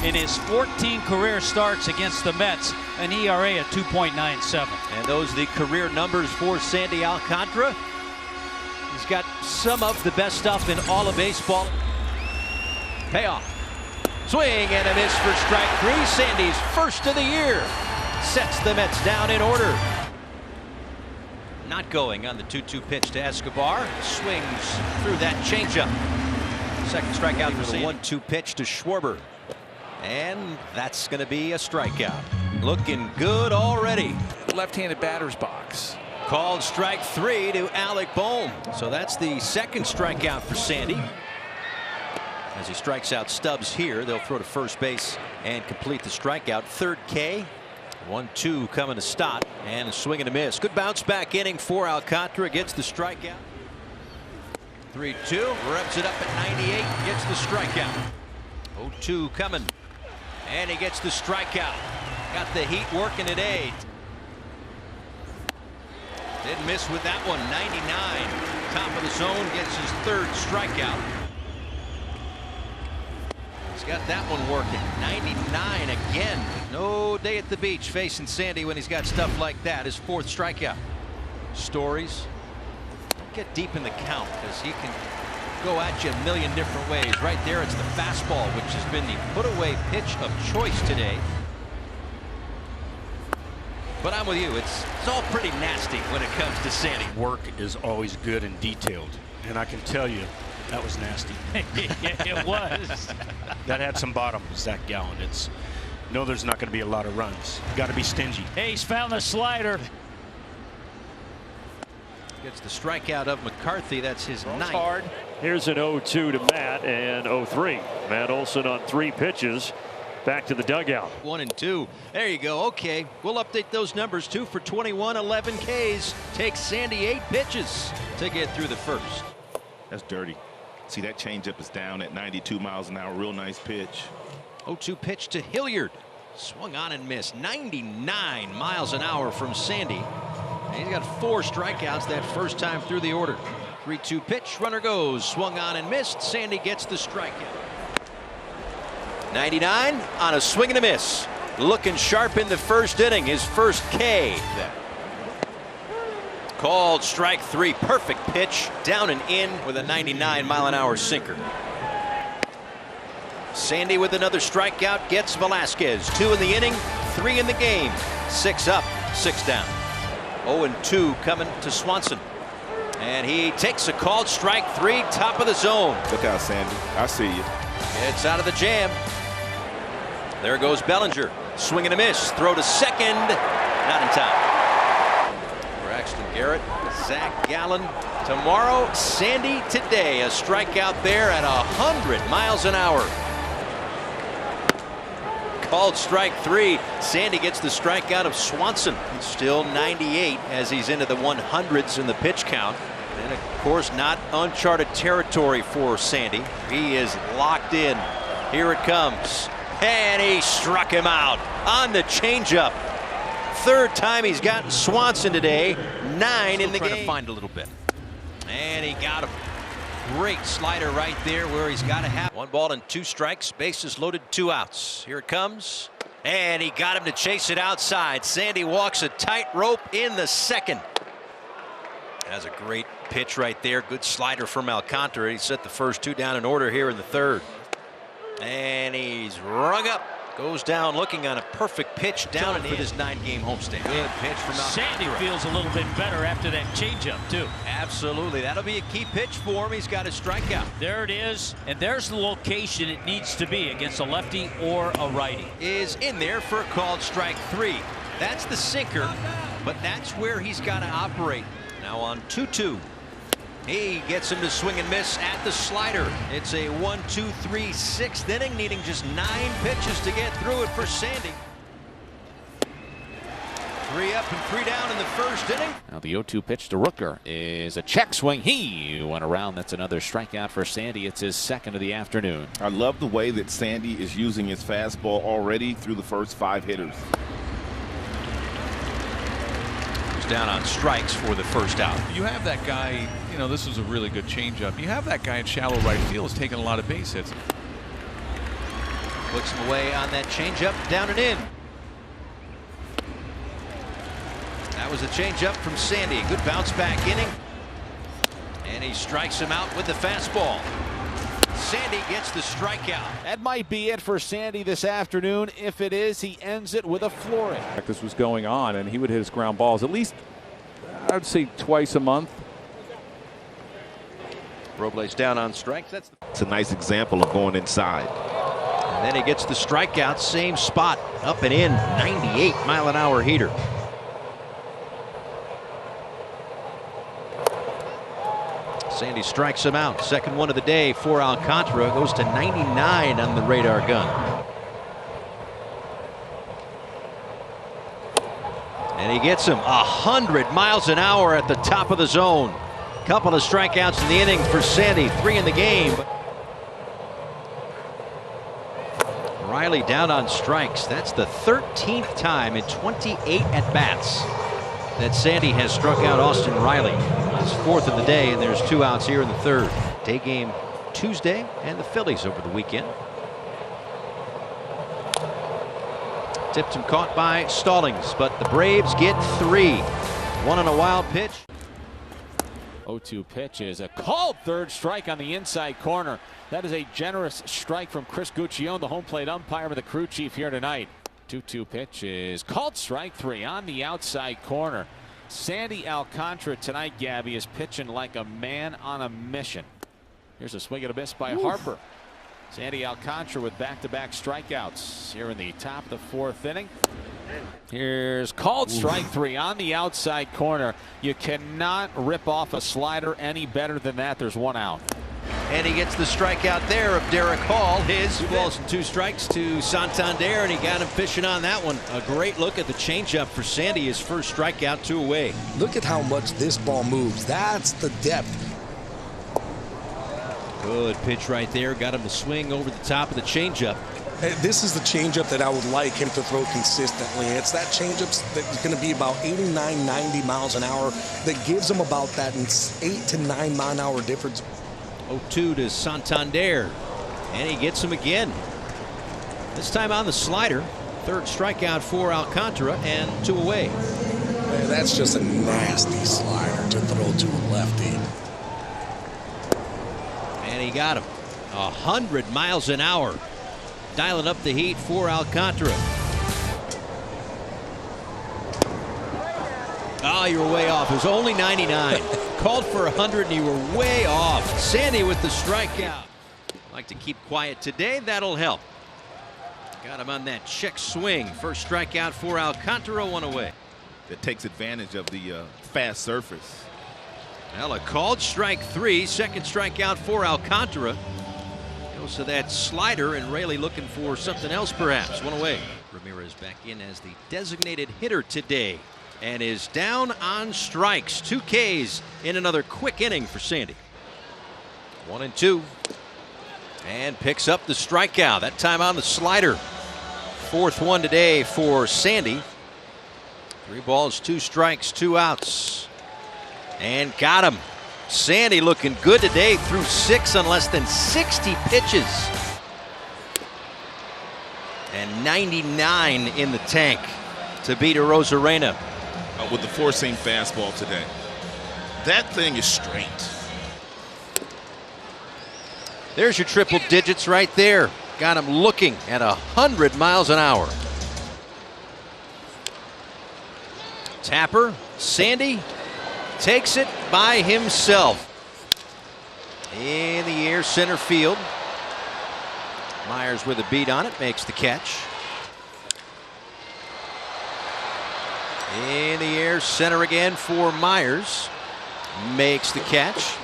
in his 14 career starts against the Mets, an ERA of 2.97. And those are the career numbers for Sandy Alcantara. He's got some of the best stuff in all of baseball. Payoff. Swing and a miss for strike three. Sandy's first of the year. Sets the Mets down in order. Not going on the 2-2 pitch to Escobar. Swings through that changeup. Second strikeout for Sandy. 1-2 pitch to Schwarber. And that's going to be a strikeout. Looking good already. Left-handed batter's box. Called strike three to Alec Bohm. So that's the second strikeout for Sandy. As he strikes out Stubbs here, they'll throw to first base and complete the strikeout. Third K. 1-2 coming to Stott, and a swing and a miss. Good bounce back inning for Alcantara. Gets the strikeout. 3-2. Revs it up at 98. Gets the strikeout. 0-2 coming. And he gets the strikeout. Got the heat working today. Didn't miss with that one. 99. Top of the zone. Gets his third strikeout. He's got that one working. 99 again. No day at the beach facing Sandy when he's got stuff like that. His fourth strikeout. Stories. Don't get deep in the count because he can go at you a million different ways. Right there, it's the fastball, which has been the put-away pitch of choice today. But I'm with you. It's all pretty nasty when it comes to Sandy. Work is always good and detailed, and I can tell you that was nasty. Yeah, it was. That had some bottom, Zach Gallen. It's no, there's not going to be a lot of runs. Got to be stingy. Hey, he's found the slider. Gets the strikeout of McCarthy. That's his ninth. Hard. Here's an 0-2 to Matt and 0-3. Matt Olson on 3 pitches. Back to the dugout. 1 and 2. There you go. Okay, we'll update those numbers. 2 for 21, 11 Ks. Takes Sandy 8 pitches to get through the first. That's dirty. See, that changeup is down at 92 miles an hour. Real nice pitch. 0-2 pitch to Hilliard. Swung on and missed. 99 miles an hour from Sandy. And he's got 4 strikeouts that first time through the order. 3-2 pitch. Runner goes. Swung on and missed. Sandy gets the strikeout. 99 on a swing and a miss. Looking sharp in the first inning. His first K. Called strike three. Perfect pitch. Down and in with a 99 mile an hour sinker. Sandy with another strikeout gets Velasquez. 2 in the inning, 3 in the game. 6 up, 6 down. 0-2 coming to Swanson. And he takes a called strike three, top of the zone. Look out, Sandy. I see you. It's out of the jam. There goes Bellinger. Swing and a miss. Throw to second. Not in time. Braxton Garrett, Zach Gallen. Tomorrow, Sandy today. A strikeout there at 100 miles an hour. Called strike three. Sandy gets the strikeout of Swanson. He's still 98 as he's into the 100s in the pitch count. And of course, not uncharted territory for Sandy. He is locked in. Here it comes. And he struck him out on the changeup. Third time he's gotten Swanson today. 9 in the game. Trying to find a little bit. And he got him. Great slider right there where he's got to have. 1 ball and 2 strikes. Bases loaded, 2 outs. Here it comes. And he got him to chase it outside. Sandy walks a tightrope in the second. That's a great pitch right there. Good slider from Alcantara. He set the first 2 down in order here in the third. And he's rung up. Goes down looking on a perfect pitch down and for this 9-game homestand. Good pitch from Alcantara. Sandy feels a little bit better after that changeup, too. Absolutely. That'll be a key pitch for him. He's got a strikeout. There it is. And there's the location it needs to be against a lefty or a righty. Is in there for a called strike three. That's the sinker, but that's where he's got to operate. Now on 2-2. He gets him to swing and miss at the slider. It's a 1-2-3 6th inning, needing just 9 pitches to get through it for Sandy. 3 up and 3 down in the first inning. Now the 0-2 pitch to Rooker is a check swing. He went around. That's another strikeout for Sandy. It's his second of the afternoon. I love the way that Sandy is using his fastball already through the first 5 hitters. Down on strikes for the first out. You have that guy, you know, this was a really good changeup. You have that guy in shallow right field who's taking a lot of base hits. Looks him away on that changeup, down and in. That was a changeup from Sandy. Good bounce back inning. And he strikes him out with the fastball. Sandy gets the strikeout. That might be it for Sandy this afternoon. If it is, he ends it with a flurry. This was going on, and he would hit his ground balls at least, I'd say, twice a month. Robles down on strikes. It's a nice example of going inside. And then he gets the strikeout, same spot, up and in, 98-mile-an-hour heater. Sandy strikes him out. Second one of the day for Alcantara. Goes to 99 on the radar gun. And he gets him 100 miles an hour at the top of the zone. Couple of strikeouts in the inning for Sandy. 3 in the game. Riley down on strikes. That's the 13th time in 28 at-bats that Sandy has struck out Austin Riley. It's 4th of the day, and there's 2 outs here in the 3rd. Day game Tuesday, and the Phillies over the weekend. Tipped and caught by Stallings, but the Braves get 3. 1 on a wild pitch. 0-2 pitch is a called third strike on the inside corner. That is a generous strike from Chris Guccione, the home plate umpire with the crew chief here tonight. 2-2 pitch is called strike 3 on the outside corner. Sandy Alcantara tonight, Gabby, is pitching like a man on a mission. Here's a swing and a miss by Harper. Sandy Alcantara with back-to-back strikeouts here in the top of the 4th inning. Here's called strike 3 on the outside corner. You cannot rip off a slider any better than that. There's 1 out. And he gets the strikeout there of Derek Hall. His 2 balls and 2 strikes to Santander, and he got him fishing on that one. A great look at the changeup for Sandy. His first strikeout, 2 away. Look at how much this ball moves. That's the depth. Good pitch right there. Got him to swing over the top of the changeup. This is the changeup that I would like him to throw consistently. It's that changeup that's going to be about 89, 90 miles an hour that gives him about that 8 to 9 mile an hour difference. 0-2 to Santander, and he gets him again. This time on the slider. 3rd strikeout for Alcantara, and 2 away. Man, that's just a nasty slider to throw to a lefty. And he got him 100 miles an hour. Dialing up the heat for Alcantara. Oh, you were way off. It was only 99. Called for 100 and you were way off. Sandy with the strikeout. Like to keep quiet today. That'll help. Got him on that check swing. First strikeout for Alcantara, 1 away. That takes advantage of the fast surface. Well, a called strike 3. Second strikeout for Alcantara. Goes to that slider, and Raley looking for something else perhaps. 1 away. Ramirez back in as the designated hitter today, and is down on strikes. 2 Ks in another quick inning for Sandy. 1-2. And picks up the strikeout. That time on the slider. 4th one today for Sandy. 3 balls, 2 strikes, 2 outs. And got him. Sandy looking good today, through 6 on less than 60 pitches. And 99 in the tank to beat Arozarena. With the 4-seam fastball today. That thing is straight. There's your triple digits right there. Got him looking at 100 miles an hour. Tapper, Sandy takes it by himself. In the air, center field. Myers with a beat on it, makes the catch. In the air, center again for Myers. Makes the catch.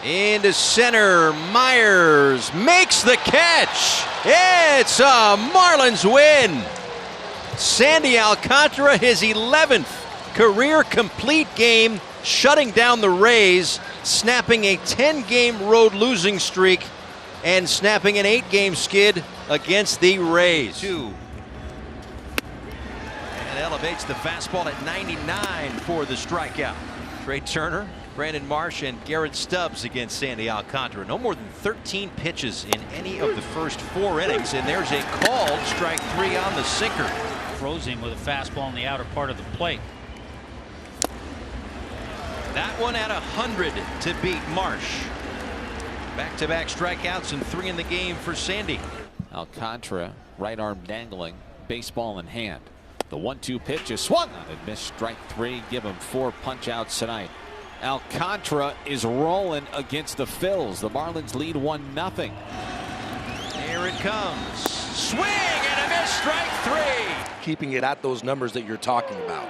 Into center, Myers makes the catch. It's a Marlins win. Sandy Alcantara, his 11th career complete game, shutting down the Rays, snapping a 10-game road losing streak, and snapping an 8-game skid against the Rays. And elevates the fastball at 99 for the strikeout. Trey Turner Brandon Marsh and Garrett Stubbs against Sandy Alcantara. No more than 13 pitches in any of the first 4 innings, and there's a called strike 3 on the sinker. Throws him with a fastball in the outer part of the plate. That one at 100 to beat Marsh. Back-to-back strikeouts and 3 in the game for Sandy. Alcantara, right arm dangling, baseball in hand. The 1-2 pitch is swung on and missed. Strike 3. Give him 4 punch-outs tonight. Alcantara is rolling against the Phils. The Marlins lead 1-0. Here it comes. Swing and a miss. Strike 3. Keeping it at those numbers that you're talking about.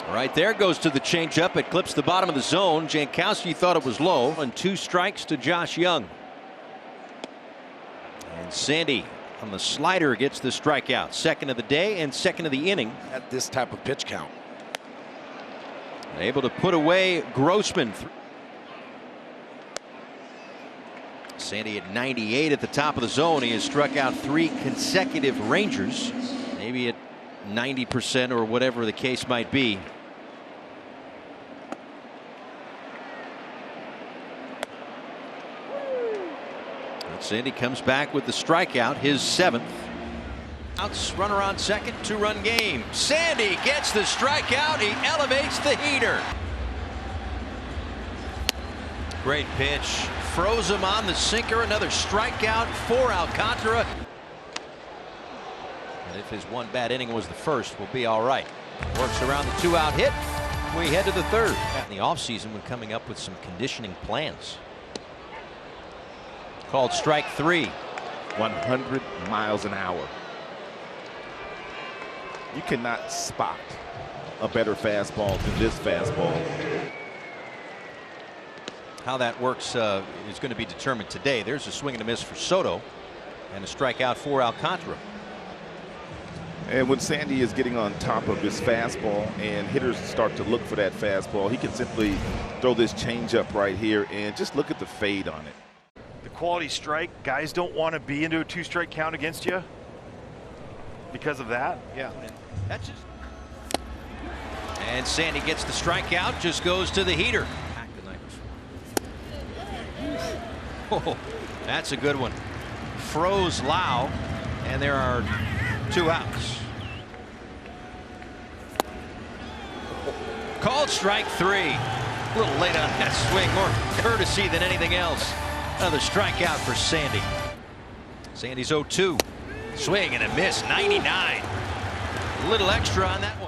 Right there goes to the changeup. It clips the bottom of the zone. Jankowski thought it was low, and 2 strikes to Josh Young. And Sandy on the slider gets the strikeout. Second of the day and second of the inning. At this type of pitch count. Able to put away Grossman. Sandy at 98 at the top of the zone. He has struck out 3 consecutive Rangers. Maybe at 90% or whatever the case might be. And Sandy comes back with the strikeout, his 7th. Outs, runner on second, 2-run game. Sandy gets the strikeout. He elevates the heater. Great pitch. Froze him on the sinker. Another strikeout for Alcantara. And if his 1 bad inning was the first, we'll be all right. Works around the 2-out hit. We head to the 3rd. In the offseason, we're coming up with some conditioning plans. Called strike 3. 100 miles an hour. You cannot spot a better fastball than this fastball. How that works is going to be determined today. There's a swing and a miss for Soto and a strikeout for Alcantara. And when Sandy is getting on top of his fastball and hitters start to look for that fastball, he can simply throw this changeup right here and just look at the fade on it. The quality strike, guys don't want to be into a 2-strike count against you because of that. Yeah. That's just. And Sandy gets the strikeout, just goes to the heater. Oh, that's a good one. Froze Lau, and there are 2 outs. Called strike 3. A little late on that swing, more courtesy than anything else. Another strikeout for Sandy. Sandy's 0-2. Swing and a miss, 99. A little extra on that one.